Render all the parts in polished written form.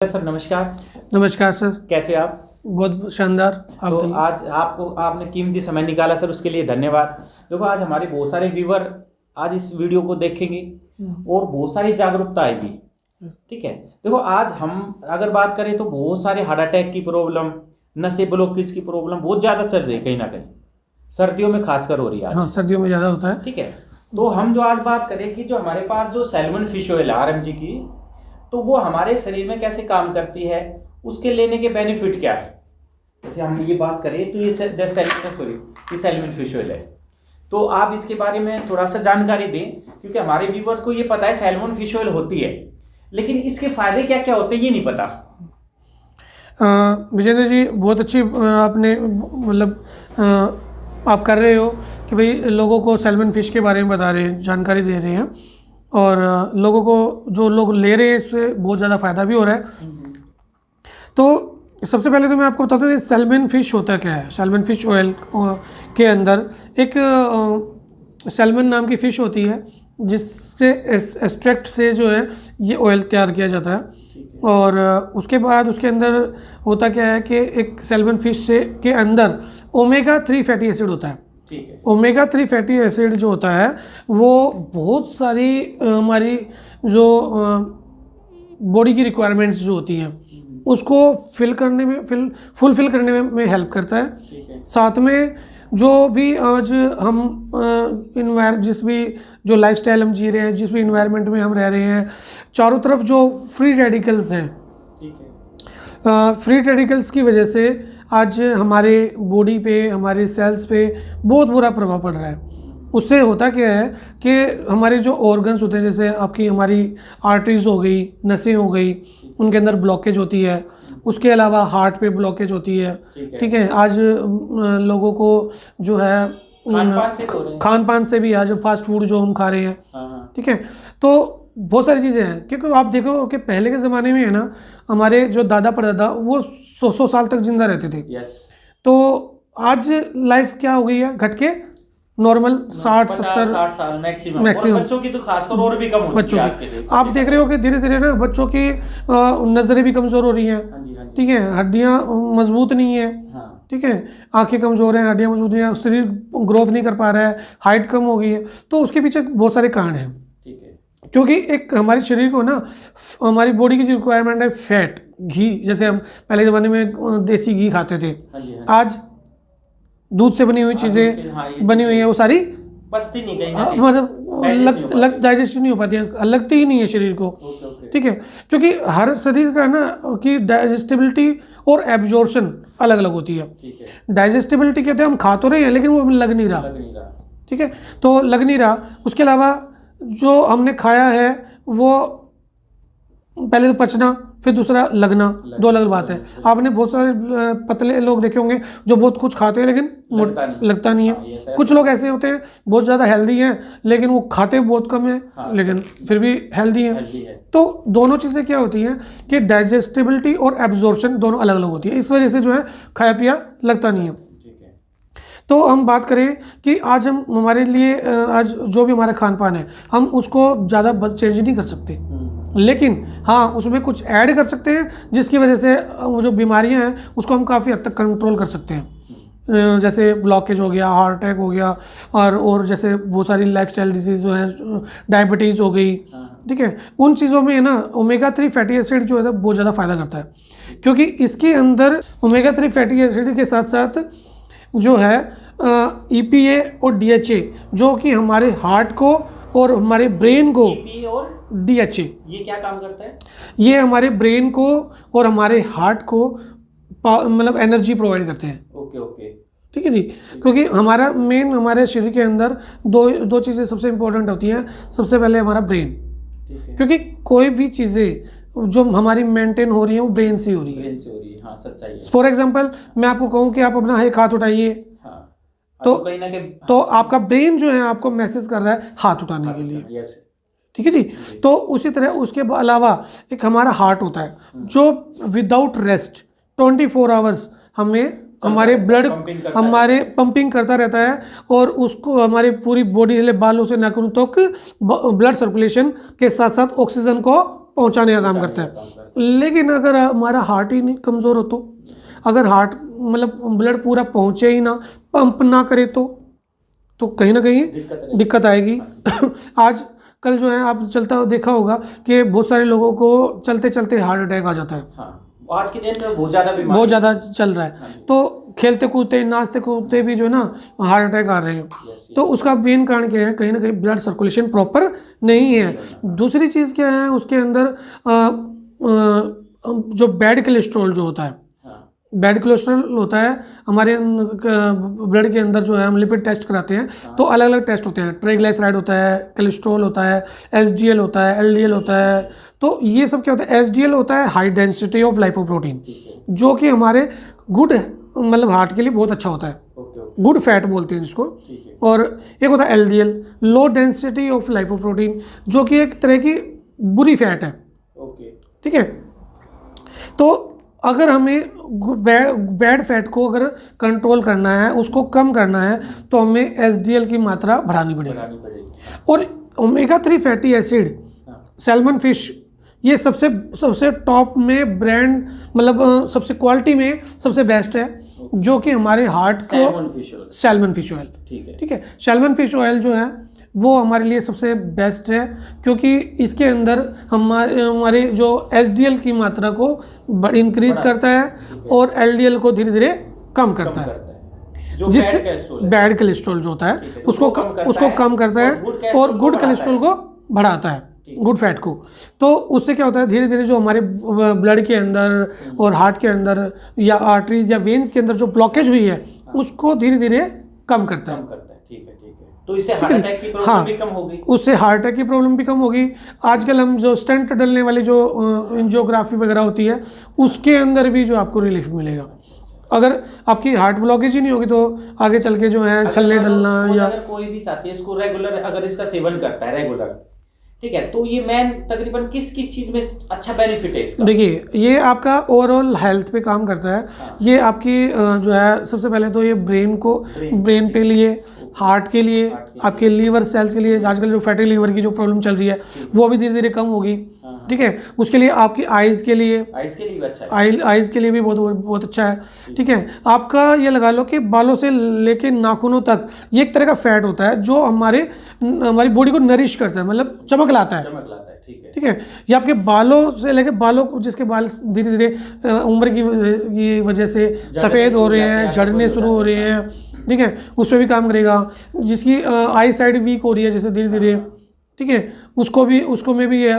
Sir नमस्कार। नमस्कार sir. कैसे आप? बहुत शानदार। आप तो बताइए। आज आपने कीमती समय निकाला सर, उसके लिए धन्यवाद। देखो आज हमारे बहुत सारे व्यूवर आज इस वीडियो को देखेंगे और बहुत सारी जागरूकता आएगी। ठीक है, देखो आज हम अगर बात करें तो बहुत सारे हार्ट अटैक की प्रॉब्लम, नशे ब्लॉकेज की प्रॉब्लम बहुत ज़्यादा चल रही है, कहीं ना कहीं सर्दियों में खासकर हो रही है आज। हाँ, सर्दियों में ज़्यादा होता है। ठीक है, तो हम जो आज बात करें कि जो हमारे पास जो सैल्मन फिश ऑयल RMG की, तो वो हमारे शरीर में कैसे काम करती है, उसके लेने के बेनिफिट क्या है। जैसे हम ये बात करें तो ये सैल्मन फिश ऑयल है, तो आप इसके बारे में थोड़ा सा जानकारी दें, क्योंकि हमारे व्यूवर्स को ये पता है सैल्मन फिश ऑयल होती है, लेकिन इसके फायदे क्या क्या होते हैं ये नहीं पता। विजेंद्र जी, बहुत अच्छी आपने मतलब आप कर रहे हो कि भाई लोगों को सैल्मन फिश के बारे में बता रहे हैं, जानकारी दे रहे हैं, और लोगों को जो लोग ले रहे हैं इससे बहुत ज़्यादा फ़ायदा भी हो रहा है। तो सबसे पहले तो मैं आपको बताता हूँ कि सैल्मन फिश होता क्या है। सैल्मन फिश ऑयल के अंदर एक सैल्मन नाम की फ़िश होती है, जिससे एक्सट्रैक्ट से जो है ये ऑयल तैयार किया जाता है। और उसके बाद उसके अंदर होता क्या है कि एक सैल्मन फिश से के अंदर ओमेगा 3 फैटी एसिड होता है। ओमेगा 3 फैटी एसिड जो होता है वो बहुत सारी हमारी जो बॉडी की रिक्वायरमेंट्स जो होती हैं उसको फुलफिल करने में हेल्प करता है। साथ में जो भी आज हम जिस भी जो लाइफस्टाइल हम जी रहे हैं, जिस भी इन्वायरमेंट में हम रह रहे हैं, चारों तरफ जो फ्री रेडिकल्स हैं, फ्री रेडिकल्स की वजह से आज हमारे बॉडी पे, हमारे सेल्स पे बहुत बुरा प्रभाव पड़ रहा है। उससे होता क्या है कि हमारे जो ऑर्गन्स होते हैं, जैसे आपकी हमारी आर्टरीज हो गई, नसें हो गई, उनके अंदर ब्लॉकेज होती है। उसके अलावा हार्ट पे ब्लॉकेज होती है। ठीक है, आज लोगों को जो है खान पान से भी, आज फास्ट फूड जो हम खा रहे हैं, ठीक है, तो बहुत सारी चीज़ें हैं। क्योंकि आप देखो कि पहले के ज़माने में है ना, हमारे जो दादा परदादा वो 100 साल तक जिंदा रहते थे। तो आज लाइफ क्या हो गई है, घट के नॉर्मल 60-70 साल मैक्सिमम। बच्चों की तो खासकर और भी कम होती है बच्चों की। आप देख रहे हो कि धीरे धीरे ना बच्चों की नज़रें भी कमज़ोर हो रही हैं। ठीक है, हड्डियां मजबूत नहीं है। ठीक है, आंखें कमज़ोर हैं, हड्डियां मजबूत नहीं है, शरीर ग्रोथ नहीं कर पा रहा है, हाइट कम हो गई है। तो उसके पीछे बहुत सारे कारण हैं। क्योंकि एक हमारे शरीर को ना, हमारी बॉडी की जो रिक्वायरमेंट है फैट, घी, जैसे हम पहले ज़माने में देसी घी खाते थे, आज दूध से बनी हुई चीज़ें बनी हुई है, वो सारी पचती नहीं गई, मतलब डाइजेस्ट नहीं हो पाती है, लगती ही नहीं है शरीर को। ठीक है, क्योंकि हर शरीर का ना कि डाइजेस्टिबिलिटी और एब्जॉर्प्शन अलग अलग होती है। डाइजेस्टिबिलिटी कहते हैं हम खा तो रहे हैं लेकिन वो लग नहीं रहा। ठीक है, तो लग नहीं रहा। उसके अलावा जो हमने खाया है वो पहले तो पचना, फिर दूसरा लगना, दो अलग बात है। आपने बहुत सारे पतले लोग देखे होंगे जो बहुत कुछ खाते हैं लेकिन लगता नहीं है। कुछ लोग ऐसे होते हैं बहुत ज़्यादा हेल्दी हैं लेकिन वो खाते बहुत कम है, लेकिन फिर भी हेल्दी हैं। तो दोनों चीज़ें क्या होती हैं कि डाइजेस्टिबिलिटी और एब्जॉर्प्शन दोनों अलग अलग होती है। इस वजह से जो है खाया पिया लगता नहीं है। तो हम बात करें कि आज हम हमारे लिए आज जो भी हमारा खान पान है हम उसको ज़्यादा चेंज नहीं कर सकते, लेकिन हाँ उसमें कुछ ऐड कर सकते हैं जिसकी वजह से वो जो बीमारियां हैं उसको हम काफ़ी हद तक कंट्रोल कर सकते हैं। जैसे ब्लॉकेज हो गया, हार्ट अटैक हो गया, और जैसे बहुत सारी लाइफस्टाइल डिजीज़ जो है, डायबिटीज़ हो गई। ठीक है, उन चीज़ों में है ना ओमेगा 3 फैटी एसिड जो है बहुत ज़्यादा फ़ायदा करता है, क्योंकि इसके अंदर ओमेगा 3 फैटी एसिड के साथ साथ जो है EPA और DHA, जो कि हमारे हार्ट को और हमारे ब्रेन को, और DHA ये क्या काम करता है? ये हमारे ब्रेन को और हमारे हार्ट को मतलब एनर्जी प्रोवाइड करते हैं। ओके ठीक है जी, क्योंकि हमारे शरीर के अंदर दो चीज़ें सबसे इंपॉर्टेंट होती हैं। सबसे पहले हमारा ब्रेन, क्योंकि कोई भी चीज़ें जो हमारी मेंटेन हो रही है वो ब्रेन से हो रही है। हाँ, सच्चाई है। फॉर एग्जाम्पल मैं आपको कहूँ कि आप अपना एक हाथ उठाइए, तो कहीं ना कहीं तो आपका ब्रेन जो है आपको मैसेज कर रहा है हाथ उठाने के लिए। ठीक है जी। तो उसी तरह उसके अलावा एक हमारा हार्ट होता है जो विदाउट रेस्ट 24 आवर्स हमें हमारे ब्लड हमारे पंपिंग करता रहता है, और उसको हमारी पूरी बॉडी बालों से नाखूनों तक ब्लड सर्कुलेशन के साथ साथ ऑक्सीजन को पहुंचाने का काम करता है। लेकिन अगर हमारा हार्ट ही नहीं कमज़ोर हो, तो अगर हार्ट मतलब ब्लड पूरा पहुंचे ही ना, पंप ना करे, तो कहीं ना कहीं दिक्कत आएगी। आज कल जो है आप चलता देखा होगा कि बहुत सारे लोगों को चलते चलते हार्ट अटैक आ जाता है। आज के दिन में बहुत ज़्यादा चल रहा है। तो खेलते कूदते नाचते कूदते भी जो है ना हार्ट अटैक आ रहे हैं। तो उसका मेन कारण क्या है, कहीं ना कहीं ब्लड सर्कुलेशन प्रॉपर नहीं है। दूसरी चीज़ क्या है, उसके अंदर जो बैड कोलेस्ट्रॉल जो होता है, बैड कोलेस्ट्रॉल होता है हमारे ब्लड के अंदर जो है, हम लिपिड टेस्ट कराते हैं तो अलग अलग टेस्ट होते हैं। ट्राइग्लिसराइड होता है, कोलेस्ट्रॉल होता है, एसडीएल होता है, एलडीएल होता है। तो ये सब क्या होता है, एसडीएल होता है हाई डेंसिटी ऑफ लाइपोप्रोटीन, जो कि हमारे गुड मतलब हार्ट के लिए बहुत अच्छा होता है, गुड फैट बोलते हैं जिसको। और एक होता है LDL, low density of lipoprotein, जो कि एक तरह की बुरी फैट है। ठीक है। तो अगर हमें बैड फैट को अगर कंट्रोल करना है, उसको कम करना है, तो हमें एसडीएल की मात्रा बढ़ानी पड़ेगी। और omega 3 fatty acid, salmon fish, ये सबसे टॉप में ब्रांड मतलब सबसे क्वालिटी में सबसे बेस्ट है, जो कि हमारे हार्ट को सैल्मन फिश ऑयल, ठीक है, सैल्मन फिश ऑयल जो है वो हमारे लिए सबसे बेस्ट है, क्योंकि इसके अंदर हमारे जो एसडीएल की मात्रा को इंक्रीज करता है और एलडीएल को धीरे धीरे कम करता है, जिससे बैड कोलेस्ट्रॉल जो होता है उसको कम करता है और गुड कोलेस्ट्रॉल को बढ़ाता है, गुड फैट को। तो उससे क्या होता है, धीरे धीरे जो हमारे ब्लड के अंदर और हार्ट के अंदर या आर्टरीज या वेन्स के अंदर जो ब्लॉकेज हुई है उसको धीरे धीरे कम करता है। तो इससे हार्ट अटैक की प्रॉब्लम भी कम होगी। उससे हार्ट अटैक की प्रॉब्लम भी कम होगी। आजकल हम जो स्टेंट डलने वाली जो एंजियोग्राफी वगैरह होती है उसके अंदर भी जो आपको रिलीफ मिलेगा। अगर आपकी हार्ट ब्लॉकेज ही नहीं होगी तो आगे चल के जो है छल्ले डलना या अगर कोई भी साथी इसको रेगुलर अगर इसका सेवन करता है रेगुलर, ठीक है, तो ये मैन तकरीबन किस चीज में अच्छा बेनिफिट है इसका? देखिए, ये आपका ओवरऑल हेल्थ पे काम करता है। ये आपकी जो है सबसे पहले तो ये ब्रेन पे लिए, हार्ट के लिए, आपके लीवर सेल्स के लिए, आजकल जो फैटी लीवर की जो प्रॉब्लम चल रही है वो भी धीरे धीरे कम होगी। ठीक है, उसके लिए आपकी आइज़ के लिए भी अच्छा है, आइज़ के लिए भी बहुत अच्छा है। ठीक है, आपका ये लगा लो कि बालों से लेके नाखूनों तक ये एक तरह का फैट होता है जो हमारी बॉडी को नरिश करता है, मतलब चमक लाता है। ठीक है, ये आपके बालों से लेके बालों जिसके बाल धीरे धीरे उम्र की वजह से सफ़ेद हो रहे हैं, झड़ने शुरू हो रहे हैं, ठीक है, उस पर भी काम करेगा। जिसकी आई साइड वीक हो रही है जैसे धीरे धीरे, ठीक है, उसको में भी ये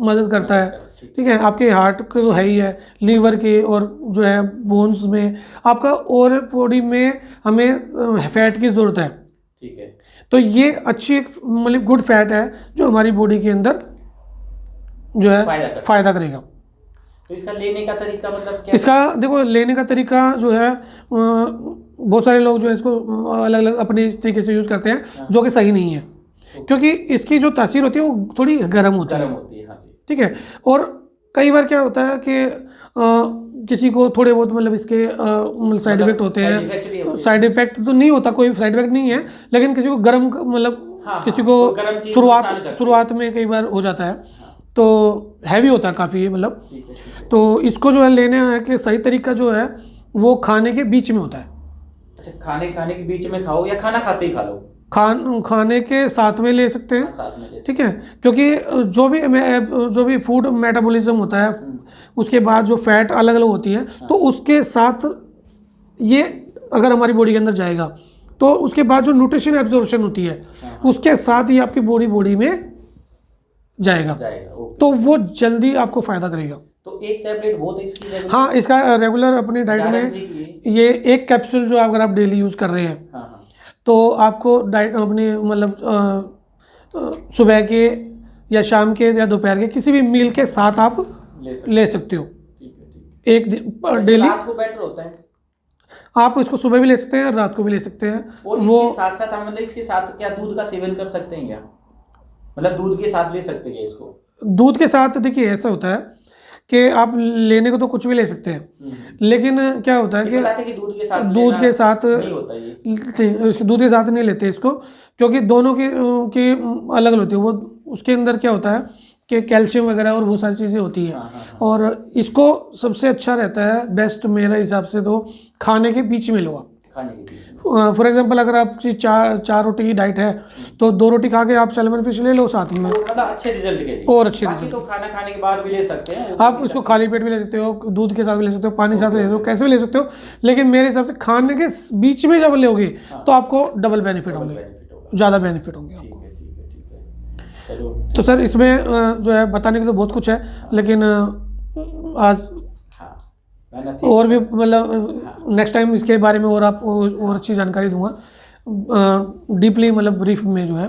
मदद करता है। ठीक है, आपके हार्ट के तो है ही है, लीवर के और जो है बोन्स में आपका और बॉडी में हमें फैट की ज़रूरत है। ठीक है, तो ये अच्छी एक मतलब गुड फैट है जो हमारी बॉडी के अंदर जो है फ़ायदा करेगा। तो इसका लेने का तरीका मतलब क्या? इसका देखो लेने का तरीका जो है बहुत सारे लोग जो है इसको अलग अलग अपने तरीके से यूज़ करते हैं, जो कि सही नहीं है, क्योंकि इसकी जो तासीर होती है वो थोड़ी गर्म होती है। ठीक है, और कई बार क्या होता है कि किसी को थोड़े बहुत मतलब इसके साइड इफेक्ट होते हैं। साइड इफेक्ट तो नहीं होता, कोई साइड इफेक्ट नहीं है, लेकिन किसी को गर्म मतलब किसी को शुरुआत में कई बार हो जाता है, तो हैवी होता है काफ़ी मतलब। तो इसको जो है लेने है कि सही तरीका जो है वो खाने के बीच में होता है। अच्छा, खाने के बीच में खाओ या खाना खाते ही खा लो? खाने के साथ में ले सकते हैं। ठीक है, क्योंकि जो भी फूड मेटाबॉलिज्म होता है उसके बाद जो फैट अलग अलग होती है, तो उसके साथ ये अगर हमारी बॉडी के अंदर जाएगा तो उसके बाद जो न्यूट्रिशन एब्जॉर्प्शन होती है उसके साथ ही आपकी बॉडी में जाएगा। तो वो जल्दी आपको फ़ायदा करेगा। तो एक टैबलेट बहुत है इसकी? हाँ, इसका रेगुलर अपनी डाइट में ये एक कैप्सूल जो अगर आप डेली यूज़ कर रहे हैं तो आपको डाइट अपनी मतलब सुबह के या शाम के या दोपहर के किसी भी मील के साथ आप ले सकते हो। एक दिन डेली। रात को बेटर होता है? आप इसको सुबह भी ले सकते हैं, रात को भी ले सकते हैं। और वो साथ साथ हम मतलब इसके साथ क्या दूध का सेवन कर सकते हैं क्या? मतलब दूध के साथ ले सकते हैं इसको? दूध के साथ देखिए ऐसा होता है कि आप लेने को तो कुछ भी ले सकते हैं, लेकिन क्या होता है कि दूध के साथ नहीं होता ये। दूध के साथ नहीं लेते इसको, क्योंकि दोनों की अलग अलग होती है। वो उसके अंदर क्या होता है कि कैल्शियम वगैरह और बहुत सारी चीज़ें होती हैं। और इसको सबसे अच्छा रहता है बेस्ट मेरे हिसाब से तो खाने के बीच में लो आप। खाने के बीच में। फॉर एग्जांपल अगर आपकी चार रोटी की डाइट है तो 2 रोटी खा के आप सैल्मन फिश ले लो साथ में, मतलब अच्छे रिजल्ट के लिए। और अच्छे बाकी रिजल्ट। तो खाना खाने के बाद भी ले सकते हैं आप इसको खाली पेट भी ले सकते हो, दूध के साथ भी ले सकते हो, पानी के साथ ले सकते हो, कैसे भी ले सकते हो, लेकिन मेरे हिसाब से खाने के बीच में जब लोगे तो आपको डबल बेनिफिट होंगे, ज़्यादा बेनिफिट होंगे आपको। तो सर इसमें जो है बताने की तो बहुत कुछ है, लेकिन आज और भी मतलब नेक्स्ट टाइम इसके बारे में और आपको और अच्छी जानकारी दूंगा डीपली, मतलब ब्रीफ में जो है।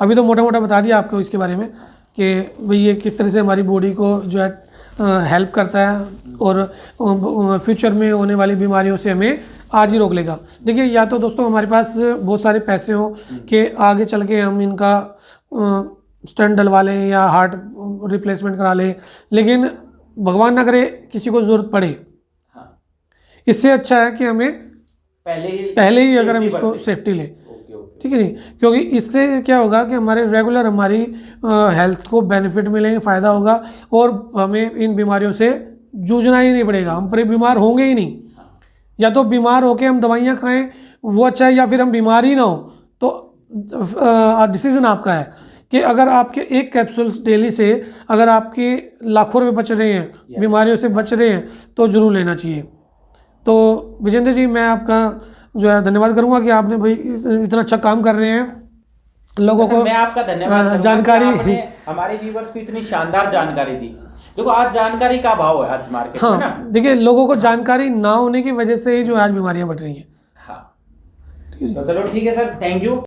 अभी तो मोटा मोटा बता दिया आपको इसके बारे में कि भाई ये किस तरह से हमारी बॉडी को जो है हेल्प करता है और फ्यूचर में होने वाली बीमारियों से हमें आज ही रोक लेगा। देखिए या तो दोस्तों हमारे पास बहुत सारे पैसे हो कि आगे चल के हम इनका स्टंट डलवा लें या हार्ट रिप्लेसमेंट करा लें, लेकिन भगवान ना करे किसी को ज़रूरत पड़े। इससे अच्छा है कि हमें पहले ही अगर हम इसको सेफ्टी लें, ठीक है जी, क्योंकि इससे क्या होगा कि हमारे रेगुलर हमारी हेल्थ को बेनिफिट मिलेंगे, फ़ायदा होगा और हमें इन बीमारियों से जूझना ही नहीं पड़ेगा, हम पर बीमार होंगे ही नहीं। या तो बीमार होके हम दवाइयाँ खाएं वो अच्छा है, या फिर हम बीमार ही ना हो तो डिसीजन आपका है कि अगर आपके एक कैप्सूल्स डेली से अगर आपके लाखों रुपए बच रहे हैं, बीमारियों से बच रहे हैं, तो ज़रूर लेना चाहिए। तो विजेंद्र जी मैं आपका जो है धन्यवाद करूंगा कि आपने भाई इतना अच्छा काम कर रहे हैं लोगों को। मैं आपका धन्यवाद जानकारी हमारे व्यूअर्स को इतनी शानदार जानकारी दी। देखो आज जानकारी का अभाव है आज मार्केट में ना। देखिए लोगों को जानकारी ना होने की वजह से ही जो आज बीमारियां बढ़ रही हैं। हाँ तो चलो ठीक है सर, थैंक यू।